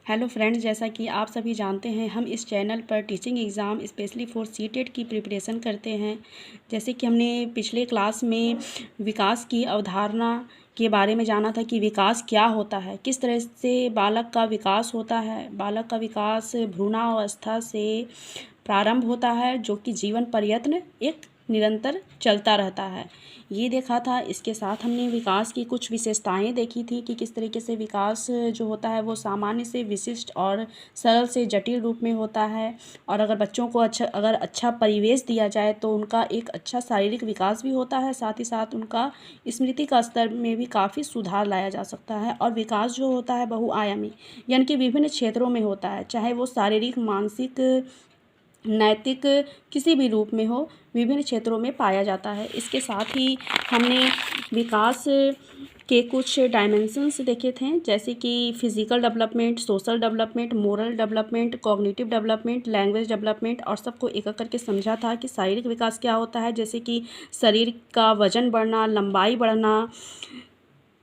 Hello friends, जैसा कि आप सभी जानते हैं हम इस चैनल पर teaching exam specially for CTET की प्रिपरेशन करते हैं। जैसे कि हमने पिछले क्लास में विकास की अवधारणा के बारे में जाना था कि विकास क्या होता है, किस तरह से बालक का विकास होता है। बालक का विकास भ्रूणावस्था से प्रारंभ होता है जो कि जीवन पर्यंत एक निरंतर चलता रहता है, ये देखा था। इसके साथ हमने विकास की कुछ विशेषताएं देखी थी कि किस तरीके से विकास जो होता है वो सामान्य से विशिष्ट और सरल से जटिल रूप में होता है। और अगर बच्चों को अच्छा परिवेश दिया जाए तो उनका एक अच्छा शारीरिक विकास भी होता है, साथ ही साथ उनका स्मृति का स्तर में भी काफ़ी सुधार लाया जा सकता है। और विकास जो होता है बहुआयामी यानी कि विभिन्न क्षेत्रों में होता है, चाहे वो शारीरिक, मानसिक, नैतिक किसी भी रूप में हो, विभिन्न क्षेत्रों में पाया जाता है। इसके साथ ही हमने विकास के कुछ डायमेंशंस देखे थे, जैसे कि physical development, social development, moral development, cognitive development, language development, और सबको एक एक करके समझा था कि शारीरिक विकास क्या होता है, जैसे कि शरीर का वजन बढ़ना, लंबाई बढ़ना,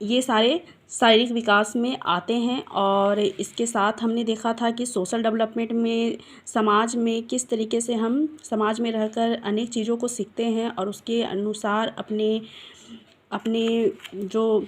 ये सारे शारीरिक विकास में आते हैं। और इसके साथ हमने देखा था कि सोशल डेवलपमेंट में समाज में किस तरीके से हम समाज में रहकर अनेक चीज़ों को सीखते हैं और उसके अनुसार अपने अपने जो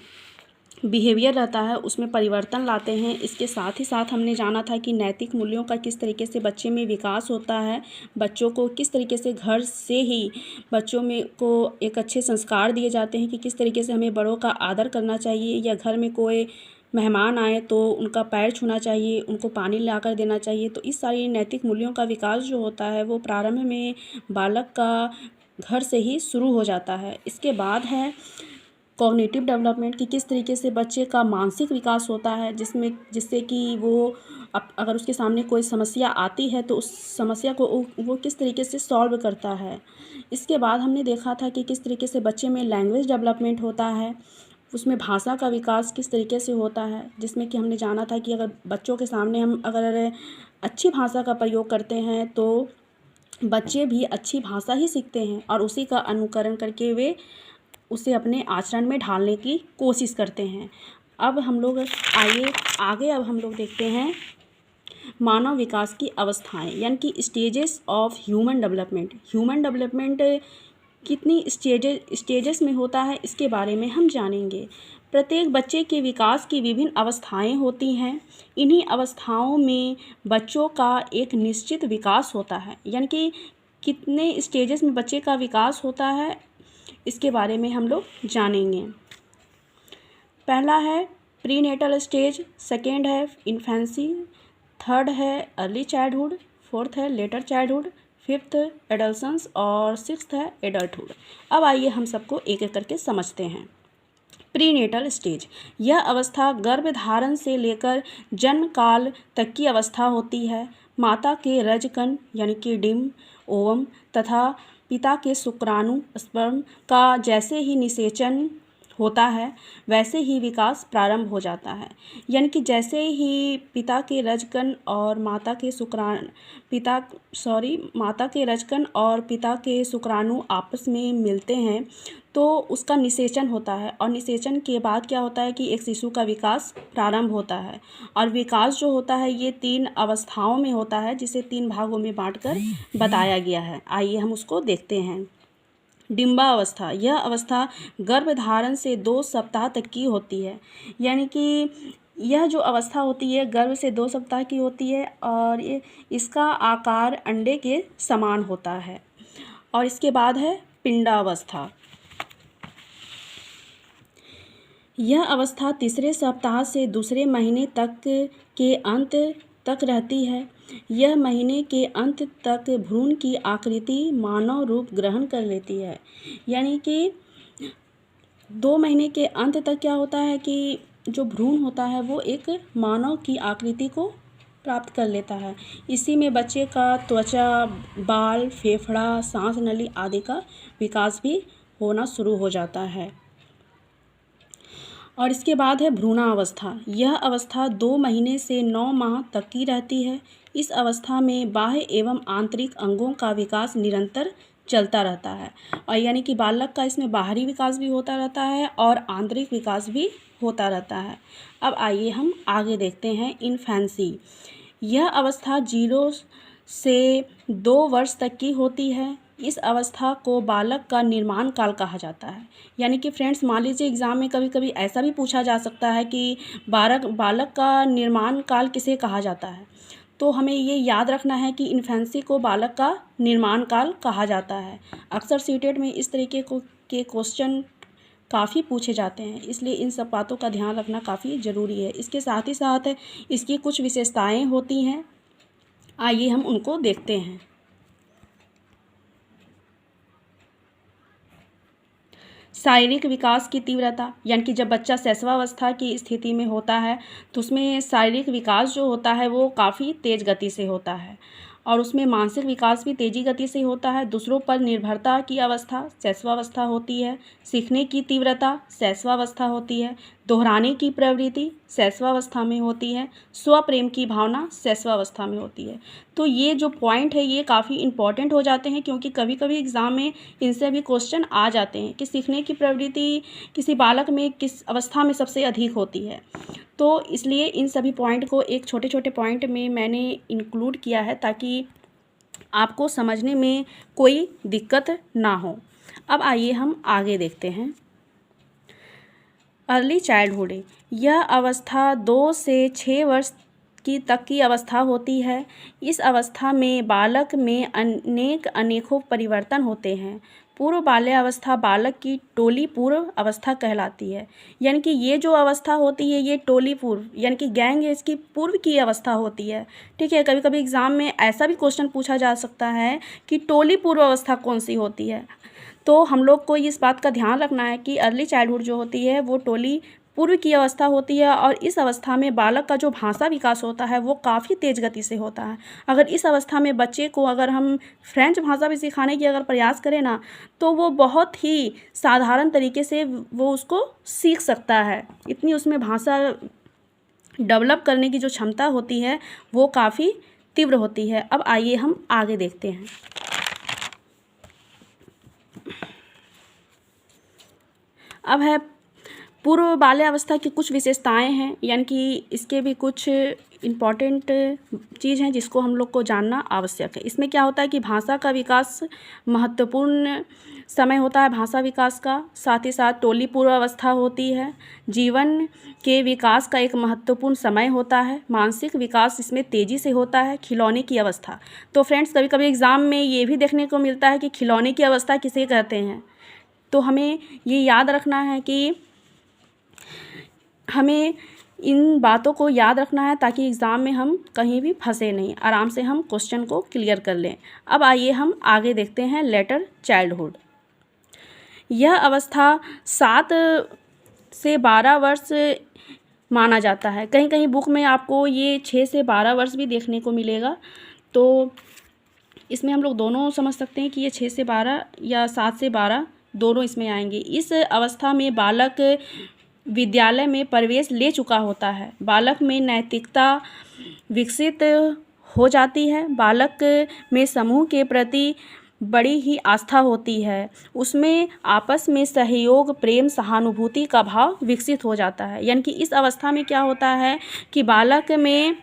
बिहेवियर रहता है उसमें परिवर्तन लाते हैं। इसके साथ ही साथ हमने जाना था कि नैतिक मूल्यों का किस तरीके से बच्चे में विकास होता है, बच्चों को किस तरीके से घर से ही बच्चों में को एक अच्छे संस्कार दिए जाते हैं कि किस तरीके से हमें बड़ों का आदर करना चाहिए, या घर में कोई मेहमान आए तो उनका पैर छूना चाहिए, उनको पानी लाकर देना चाहिए। तो इस सारी नैतिक मूल्यों का विकास जो होता है वो प्रारंभ में बालक का घर से ही शुरू हो जाता है। इसके बाद है कॉग्निटिव डेवलपमेंट कि किस तरीके से बच्चे का मानसिक विकास होता है, जिससे कि वो अगर उसके सामने कोई समस्या आती है तो उस समस्या को वो किस तरीके से सॉल्व करता है। इसके बाद हमने देखा था कि किस तरीके से बच्चे में लैंग्वेज डेवलपमेंट होता है, उसमें भाषा का विकास किस तरीके से होता है, जिसमें कि हमने जाना था कि अगर बच्चों के सामने हम अगर अच्छी भाषा का प्रयोग करते हैं तो बच्चे भी अच्छी भाषा ही सीखते हैं और उसी का अनुकरण करके वे उसे अपने आचरण में ढालने की कोशिश करते हैं। अब हम लोग अब हम लोग देखते हैं मानव विकास की अवस्थाएं, यानी कि stages of human development. Human development कितनी स्टेजेस में होता है इसके बारे में हम जानेंगे। प्रत्येक बच्चे के विकास की विभिन्न अवस्थाएं होती हैं। इन्हीं अवस्थाओं में बच्चों का एक निश्चित विकास होता है, यानी कि कितने स्टेजेस में बच्चे का विकास होता है इसके बारे में हम लोग जानेंगे। पहला है प्रीनेटल स्टेज, सेकेंड है इन्फेंसी, थर्ड है अर्ली चाइल्डहुड, फोर्थ है लेटर चाइल्डहुड, फिफ्थ एडल्सेंस और सिक्स्थ है एडल्टहुड। अब आइए हम सबको एक एक करके समझते हैं। प्रीनेटल स्टेज, यह अवस्था गर्भधारण से लेकर जन्म काल तक की अवस्था होती है। माता के रजकण यानी कि डिम्ब, ओवम तथा पिता के शुक्राणु स्पर्म का जैसे ही निषेचन होता है वैसे ही विकास प्रारंभ हो जाता है। यानी कि जैसे ही पिता के रजकण और माता के शुक्राणु आपस में मिलते हैं तो उसका निषेचन होता है, और निषेचन के बाद क्या होता है कि एक शिशु का विकास प्रारंभ होता है। और विकास जो होता है ये 3 अवस्थाओं में होता है, जिसे 3 भागों में बांटकर बताया गया है। आइए हम उसको देखते हैं। डिम्बावस्था, यह अवस्था गर्भधारण से 2 सप्ताह तक की होती है। यानी कि यह जो अवस्था होती है गर्भ से 2 सप्ताह की होती है और इसका आकार अंडे के समान होता है। और इसके बाद है पिंडावस्था। यह अवस्था तीसरे सप्ताह से दूसरे महीने तक के अंत तक रहती है। यह महीने के अंत तक भ्रूण की आकृति मानव रूप ग्रहण कर लेती है। यानी कि 2 महीने के अंत तक क्या होता है कि जो भ्रूण होता है वो एक मानव की आकृति को प्राप्त कर लेता है। इसी में बच्चे का त्वचा, बाल, फेफड़ा, सांस नली आदि का विकास भी होना शुरू हो जाता है। और इसके बाद है भ्रूणावस्था। यह अवस्था 2 महीने से 9 माह तक की रहती है। इस अवस्था में बाह्य एवं आंतरिक अंगों का विकास निरंतर चलता रहता है, और यानी कि बालक का इसमें बाहरी विकास भी होता रहता है और आंतरिक विकास भी होता रहता है। अब आइए हम आगे देखते हैं इन्फेंसी। यह अवस्था 0 से 2 वर्ष तक की होती है। इस अवस्था को बालक का निर्माण काल कहा जाता है। यानी कि फ्रेंड्स, मान लीजिए एग्ज़ाम में कभी कभी ऐसा भी पूछा जा सकता है कि बालक का निर्माण काल किसे कहा जाता है। तो हमें ये याद रखना है कि इन्फेंसी को बालक का निर्माण काल कहा जाता है। अक्सर सीटेट में इस तरीके के क्वेश्चन काफ़ी पूछे जाते हैं, इसलिए इन सब बातों का ध्यान रखना काफ़ी ज़रूरी है। इसके साथ ही साथ इसकी कुछ विशेषताएं होती हैं, आइए हम उनको देखते हैं। शारीरिक विकास की तीव्रता, यानी कि जब बच्चा शैशवावस्था की स्थिति में होता है तो उसमें शारीरिक विकास जो होता है वो काफ़ी तेज़ गति से होता है, और उसमें मानसिक विकास भी तेज़ी गति से होता है। दूसरों पर निर्भरता की अवस्था शैशवावस्था होती है। सीखने की तीव्रता शैशवावस्था होती है। दोहराने की प्रवृत्ति शैशवावस्था में होती है। स्वप्रेम की भावना शैशवावस्था में होती है। तो ये जो पॉइंट है ये काफ़ी इंपॉर्टेंट हो जाते हैं, क्योंकि कभी कभी एग्ज़ाम में इनसे भी क्वेश्चन आ जाते हैं कि सीखने की प्रवृत्ति किसी बालक में किस अवस्था में सबसे अधिक होती है। तो इसलिए इन सभी पॉइंट को एक छोटे छोटे पॉइंट में मैंने इंक्लूड किया है ताकि आपको समझने में कोई दिक्कत ना हो। अब आइए हम आगे देखते हैं। अर्ली चाइल्डहुड, यह अवस्था 2 से 6 वर्ष की तक की अवस्था होती है। इस अवस्था में बालक में अनेकों परिवर्तन होते हैं। पूर्व बाल्यावस्था बालक की टोली पूर्व अवस्था कहलाती है। यानी कि ये जो अवस्था होती है ये टोली पूर्व यानी कि गैंग एज की पूर्व की अवस्था होती है। ठीक है, कभी कभी एग्ज़ाम में ऐसा भी क्वेश्चन पूछा जा सकता है कि टोली पूर्व अवस्था कौन सी होती है। तो हम लोग को इस बात का ध्यान रखना है कि अर्ली चाइल्डहुड जो होती है वो टोली पूर्व की अवस्था होती है, और इस अवस्था में बालक का जो भाषा विकास होता है वो काफ़ी तेज़ गति से होता है। अगर इस अवस्था में बच्चे को अगर हम फ्रेंच भाषा भी सिखाने की अगर प्रयास करें ना, तो वो बहुत ही साधारण तरीके से वो उसको सीख सकता है। इतनी उसमें भाषा डेवलप करने की जो क्षमता होती है वो काफ़ी तीव्र होती है। अब आइए हम आगे देखते हैं। अब है पूर्व बाल्यावस्था की कुछ विशेषताएं हैं, यानी कि इसके भी कुछ इम्पॉर्टेंट चीज़ हैं जिसको हम लोग को जानना आवश्यक है। इसमें क्या होता है कि भाषा का विकास महत्वपूर्ण समय होता है भाषा विकास का। साथ ही साथ टोली पूर्व अवस्था होती है। जीवन के विकास का एक महत्वपूर्ण समय होता है। मानसिक विकास इसमें तेज़ी से होता है। खिलौने की अवस्था, तो फ्रेंड्स कभी कभी एग्ज़ाम में ये भी देखने को मिलता है कि खिलौने की अवस्था किसे कहते हैं। तो हमें ये याद रखना है कि हमें इन बातों को याद रखना है ताकि एग्ज़ाम में हम कहीं भी फंसे नहीं, आराम से हम क्वेश्चन को क्लियर कर लें। अब आइए हम आगे देखते हैं लेटर चाइल्डहुड। यह अवस्था 7 से 12 वर्ष माना जाता है। कहीं कहीं बुक में आपको ये 6 से 12 वर्ष भी देखने को मिलेगा, तो इसमें हम लोग दोनों समझ सकते हैं कि ये 6 से 12 या 7 से 12 दोनों इसमें आएंगे। इस अवस्था में बालक विद्यालय में प्रवेश ले चुका होता है। बालक में नैतिकता विकसित हो जाती है। बालक में समूह के प्रति बड़ी ही आस्था होती है। उसमें आपस में सहयोग, प्रेम, सहानुभूति का भाव विकसित हो जाता है। यानी कि इस अवस्था में क्या होता है कि बालक में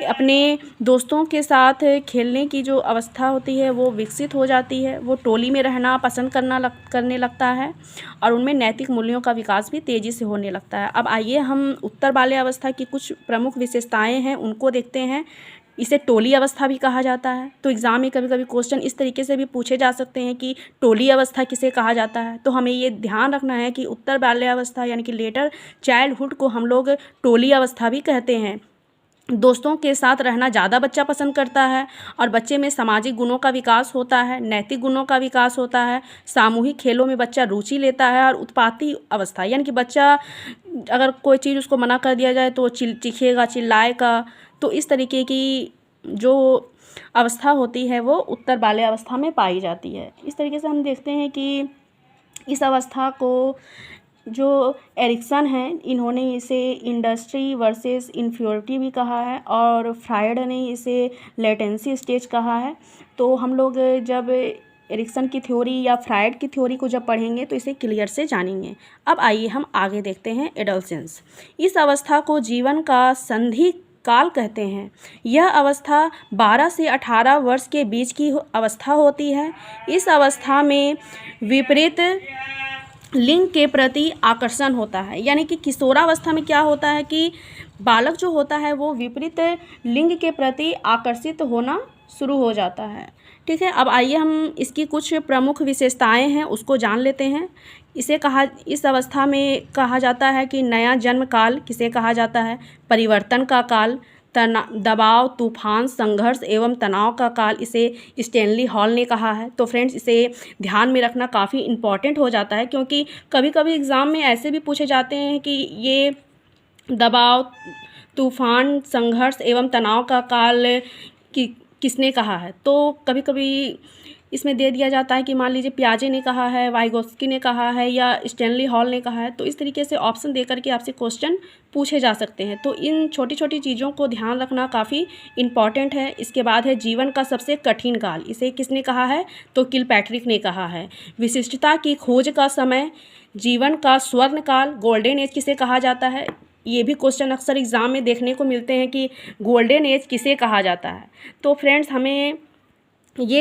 अपने दोस्तों के साथ खेलने की जो अवस्था होती है वो विकसित हो जाती है। वो टोली में रहना पसंद करने लगता है, और उनमें नैतिक मूल्यों का विकास भी तेज़ी से होने लगता है। अब आइए हम उत्तर बाल्यावस्था की कुछ प्रमुख विशेषताएं हैं उनको देखते हैं। इसे टोली अवस्था भी कहा जाता है। तो एग्ज़ाम में कभी कभी क्वेश्चन इस तरीके से भी पूछे जा सकते हैं कि टोली अवस्था किसे कहा जाता है। तो हमें ये ध्यान रखना है कि उत्तर बाल्यावस्था यानी कि लेटर चाइल्डहुड को हम लोग टोली अवस्था भी कहते हैं। दोस्तों के साथ रहना ज़्यादा बच्चा पसंद करता है, और बच्चे में सामाजिक गुणों का विकास होता है, नैतिक गुणों का विकास होता है। सामूहिक खेलों में बच्चा रुचि लेता है। और उत्पाती अवस्था यानी कि बच्चा अगर कोई चीज़ उसको मना कर दिया जाए तो चीखेगा, चिल्लाएगा। तो इस तरीके की जो अवस्था होती है वो उत्तर बाल्यावस्था में पाई जाती है। इस तरीके से हम देखते हैं कि इस अवस्था को जो एरिक्सन हैं इन्होंने इसे इंडस्ट्री वर्सेस इन्फ्योरिटी भी कहा है, और फ्रायड ने इसे लेटेंसी स्टेज कहा है। तो हम लोग जब एरिक्सन की थ्योरी या फ्राइड की थ्योरी को जब पढ़ेंगे तो इसे क्लियर से जानेंगे। अब आइए हम आगे देखते हैं एडोलसेंस। इस अवस्था को जीवन का संधि काल कहते हैं। यह अवस्था 12 से 18 वर्ष के बीच की अवस्था होती है। इस अवस्था में विपरीत लिंग के प्रति आकर्षण होता है, यानी कि किशोरावस्था में क्या होता है कि बालक जो होता है वो विपरीत लिंग के प्रति आकर्षित होना शुरू हो जाता है। ठीक है, अब आइए हम इसकी कुछ प्रमुख विशेषताएं हैं उसको जान लेते हैं। इस अवस्था में कहा जाता है कि नया जन्म काल किसे कहा जाता है, परिवर्तन का काल, दबाव, तूफान, संघर्ष एवं तनाव का काल, इसे स्टैनली हॉल ने कहा है। तो फ्रेंड्स, इसे ध्यान में रखना काफ़ी इम्पॉर्टेंट हो जाता है, क्योंकि कभी कभी एग्ज़ाम में ऐसे भी पूछे जाते हैं कि ये दबाव, तूफान, संघर्ष एवं तनाव का काल किसने कहा है। तो कभी कभी इसमें दे दिया जाता है कि मान लीजिए पियाजे ने कहा है, वाइगोत्स्की ने कहा है या स्टैनली हॉल ने कहा है। तो इस तरीके से ऑप्शन दे करके आपसे क्वेश्चन पूछे जा सकते हैं। तो इन छोटी छोटी चीज़ों को ध्यान रखना काफ़ी इम्पॉर्टेंट है। इसके बाद है जीवन का सबसे कठिन काल, इसे किसने कहा है, तो किलपैट्रिक ने कहा है। विशिष्टता की खोज का समय, जीवन का स्वर्ण काल, गोल्डन एज किसे कहा जाता है। ये भी क्वेश्चन अक्सर एग्ज़ाम में देखने को मिलते हैं कि गोल्डन एज किसे कहा जाता है। तो फ्रेंड्स, हमें ये